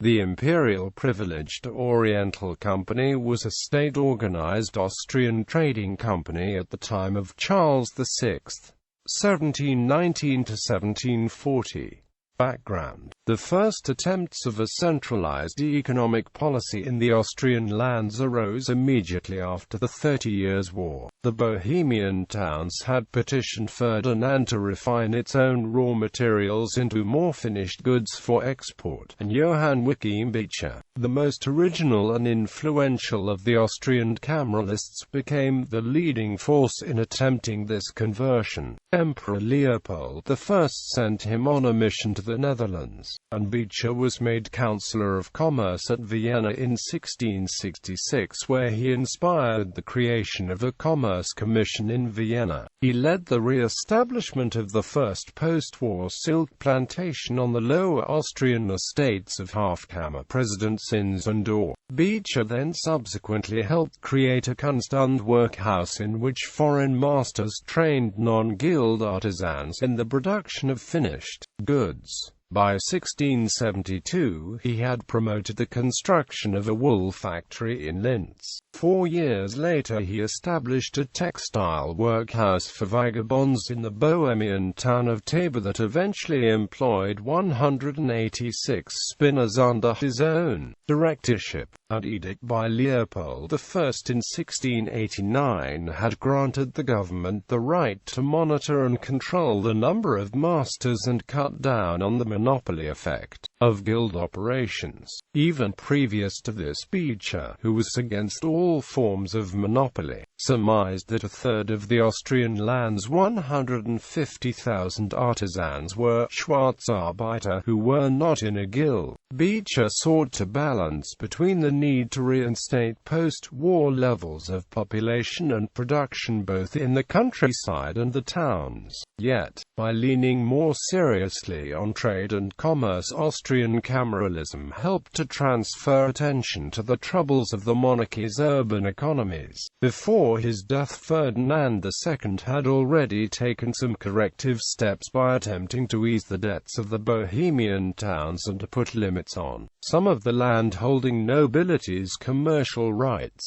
The Imperial Privileged Oriental Company was a state-organized Austrian trading company at the time of Charles VI. 1719 to 1740. Background: the first attempts of a centralized economic policy in the Austrian lands arose immediately after the 30 Years' War. The Bohemian towns had petitioned Ferdinand to refine its own raw materials into more finished goods for export, and Johann Wikipedia, the most original and influential of the Austrian cameralists, became the leading force in attempting this conversion. Emperor Leopold I sent him on a mission to the Netherlands, and Beecher was made Councillor of Commerce at Vienna in 1666, where he inspired the creation of a Commerce Commission in Vienna. He led the re-establishment of the first post-war silk plantation on the Lower Austrian estates of half-Kammer President Zinzendorf. Beecher then subsequently helped create a Kunst- und Workhouse in which foreign masters trained non-guild artisans in the production of finished goods. By 1672, he had promoted the construction of a wool factory in Linz. 4 years later he established a textile workhouse for vagabonds in the Bohemian town of Tabor that eventually employed 186 spinners under his own directorship. An edict by Leopold I in 1689 had granted the government the right to monitor and control the number of masters and cut down on the monopoly effect of guild operations. Even previous to this, Beecher, who was against all forms of monopoly, surmised that a third of the Austrian land's 150,000 artisans were Schwarzarbeiter who were not in a guild. Beecher sought to balance between the need to reinstate post-war levels of population and production both in the countryside and the towns. Yet, by leaning more seriously on trade and commerce, Austrian cameralism helped to transfer attention to the troubles of the monarchy's urban economies. Before his death, Ferdinand II had already taken some corrective steps by attempting to ease the debts of the Bohemian towns and to put limits on some of the land-holding nobility's commercial rights.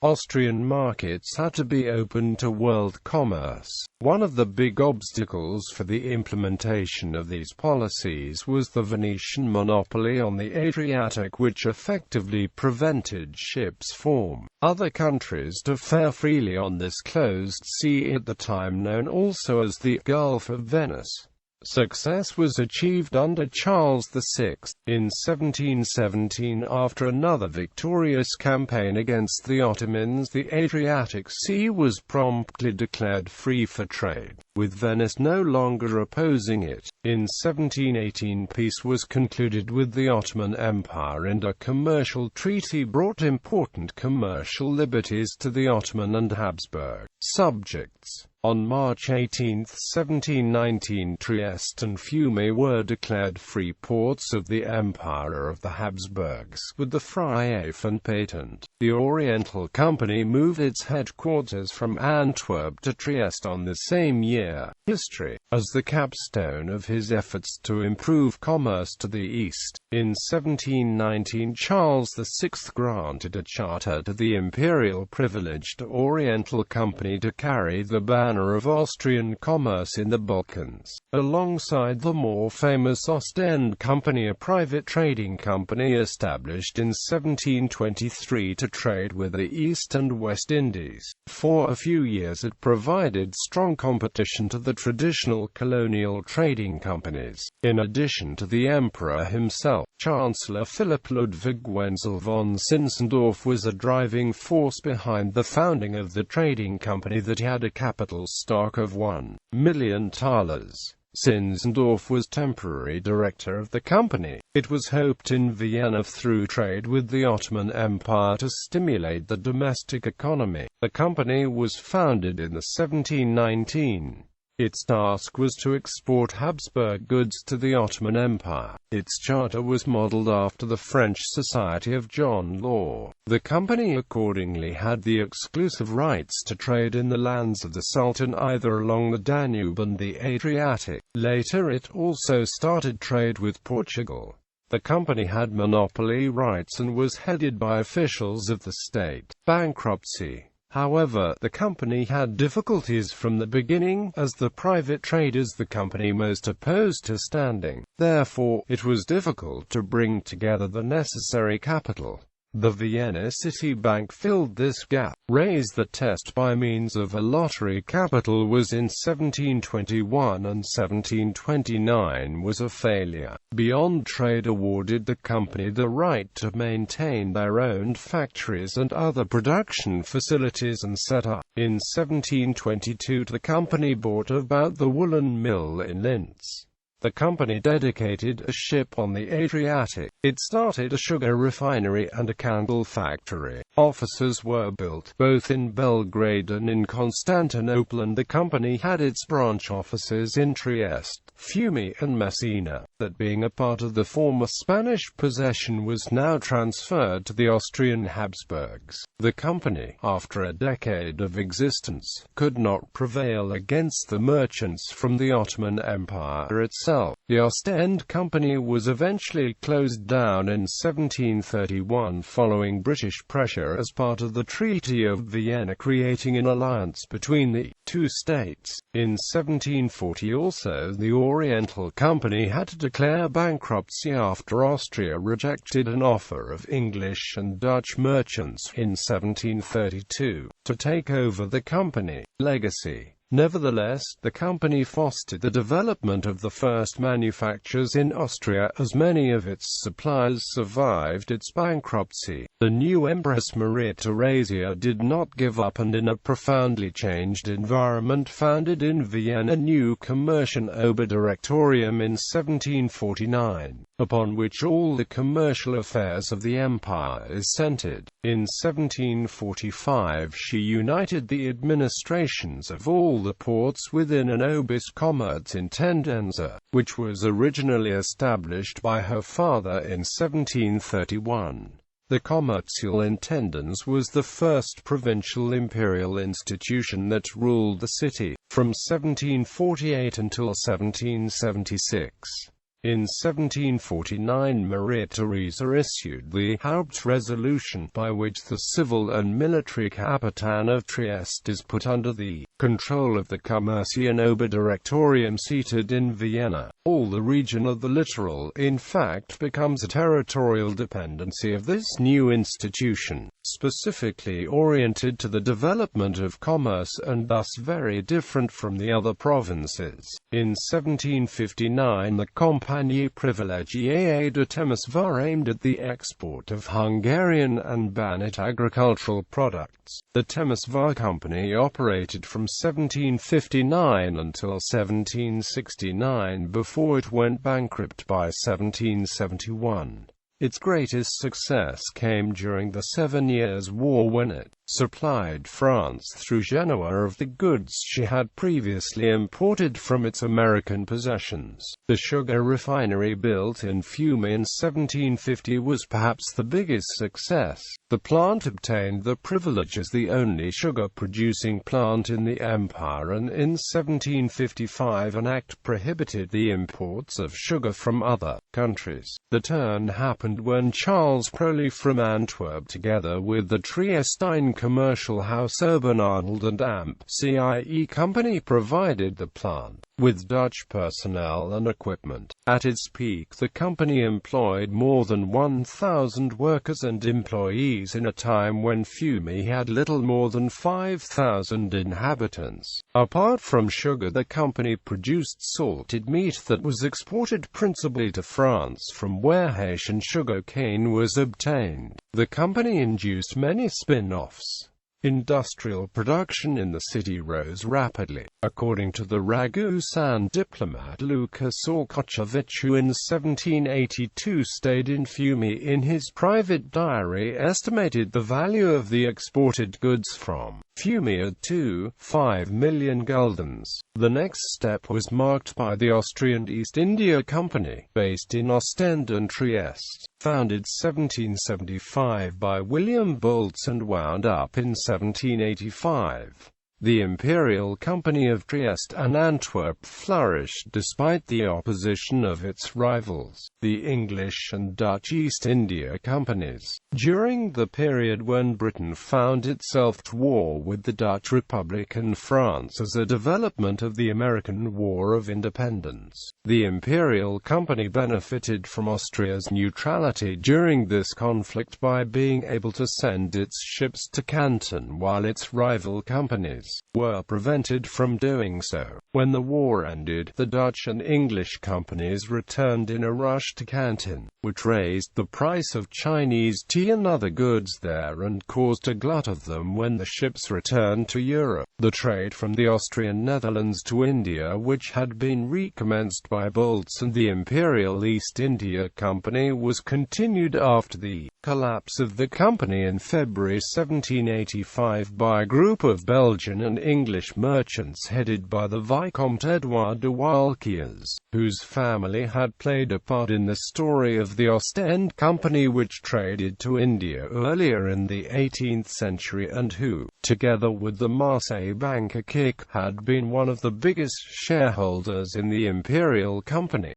Austrian markets had to be open to world commerce. One of the big obstacles for the implementation of these policies was the Venetian monopoly on the Adriatic, which effectively prevented ships from other countries to fare freely on this closed sea, at the time known also as the Gulf of Venice. Success was achieved under Charles VI. In 1717, after another victorious campaign against the Ottomans, the Adriatic Sea was promptly declared free for trade, with Venice no longer opposing it. In 1718, peace was concluded with the Ottoman Empire, and a commercial treaty brought important commercial liberties to the Ottoman and Habsburg subjects. On March 18, 1719, Trieste and Fiume were declared free ports of the Empire of the Habsburgs, with the Freihafen patent. The Oriental Company moved its headquarters from Antwerp to Trieste on the same year. History. As the capstone of his efforts to improve commerce to the east, in 1719 Charles VI granted a charter to the Imperial Privileged Oriental Company to carry the banner of Austrian commerce in the Balkans, alongside the more famous Ostend Company, a private trading company established in 1723 to trade with the East and West Indies. For a few years it provided strong competition to the traditional colonial trading companies. In addition to the emperor himself, Chancellor Philipp Ludwig Wenzel von Zinzendorf was a driving force behind the founding of the trading company that had a capital stock of 1 million thalers. Zinzendorf was temporary director of the company. It was hoped in Vienna through trade with the Ottoman Empire to stimulate the domestic economy. The company was founded in 1719. Its task was to export Habsburg goods to the Ottoman Empire. Its charter was modeled after the French Society of John Law. The company accordingly had the exclusive rights to trade in the lands of the Sultan, either along the Danube and the Adriatic. Later it also started trade with Portugal. The company had monopoly rights and was headed by officials of the state. Bankruptcy. However, the company had difficulties from the beginning, as the private traders the company most opposed to standing. Therefore, it was difficult to bring together the necessary capital. The Vienna City Bank filled this gap. Raise the test by means of a lottery capital was in 1721 and 1729 was a failure. Beyond Trade awarded the company the right to maintain their own factories and other production facilities and set up. In 1722 the company bought about the woolen mill in Linz. The company dedicated a ship on the Adriatic. It started a sugar refinery and a candle factory. Offices were built, both in Belgrade and in Constantinople, and the company had its branch offices in Trieste, Fiume and Messina. That being a part of the former Spanish possession was now transferred to the Austrian Habsburgs. The company, after a decade of existence, could not prevail against the merchants from the Ottoman Empire itself. The Ostend Company was eventually closed down in 1731 following British pressure as part of the Treaty of Vienna, creating an alliance between the two states. In 1740 also the Oriental Company had to declare bankruptcy after Austria rejected an offer of English and Dutch merchants in 1732 to take over the company. Legacy. Nevertheless, the company fostered the development of the first manufactures in Austria, as many of its suppliers survived its bankruptcy. The new Empress Maria Theresia did not give up, and in a profoundly changed environment founded in Vienna a new Commercial Oberdirektorium in 1749, upon which all the commercial affairs of the empire is centered. In 1745 she united the administrations of all the ports within an Obis Commerzintendenza, which was originally established by her father in 1731. The Commercial Intendance was the first provincial imperial institution that ruled the city, from 1748 until 1776. In 1749 Maria Theresa issued the Hauptresolution, by which the civil and military Capitan of Trieste is put under the control of the Commercial Oberdirektorium seated in Vienna. All the region of the littoral, in fact, becomes a territorial dependency of this new institution, specifically oriented to the development of commerce and thus very different from the other provinces. In 1759 the Compagnie Privilégiée de Temesvar aimed at the export of Hungarian and Banat agricultural products. The Temesvar Company operated from 1759 until 1769 before it went bankrupt by 1771. Its greatest success came during the 7 Years' War, when it supplied France through Genoa of the goods she had previously imported from its American possessions. The sugar refinery built in Fiume in 1750 was perhaps the biggest success. The plant obtained the privilege as the only sugar-producing plant in the empire, and in 1755 an act prohibited the imports of sugar from other countries. The turn happened when Charles Prolly from Antwerp, together with the Triestine commercial house Urbanarnold and Amp CIE Company, provided the plant with Dutch personnel and equipment. At its peak the company employed more than 1,000 workers and employees in a time when Fiume had little more than 5,000 inhabitants. Apart from sugar, the company produced salted meat that was exported principally to France, from where Haitian sugar cane was obtained. The company induced many spin-offs. Industrial production in the city rose rapidly. According to the Ragusan diplomat Lucas Orkochevich, who in 1782 stayed in Fiume, in his private diary estimated the value of the exported goods from Fiume at 2.5 million guldens. The next step was marked by the Austrian East India Company, based in Ostend and Trieste, founded 1775 by William Boltz and wound up in 1785. The Imperial Company of Trieste and Antwerp flourished despite the opposition of its rivals, the English and Dutch East India Companies. During the period when Britain found itself at war with the Dutch Republic and France as a development of the American War of Independence, the Imperial Company benefited from Austria's neutrality during this conflict by being able to send its ships to Canton while its rival companies were prevented from doing so. When the war ended, the Dutch and English companies returned in a rush to Canton, which raised the price of Chinese tea and other goods there and caused a glut of them when the ships returned to Europe. The trade from the Austrian Netherlands to India, which had been recommenced by Bolts and the Imperial East India Company, was continued after the collapse of the company in February 1785 by a group of Belgian and English merchants headed by the Vicomte Edouard de Walquiers, whose family had played a part in the story of the Ostend Company, which traded to India earlier in the 18th century and who, together with the Marseille banker Kik, had been one of the biggest shareholders in the Imperial Company.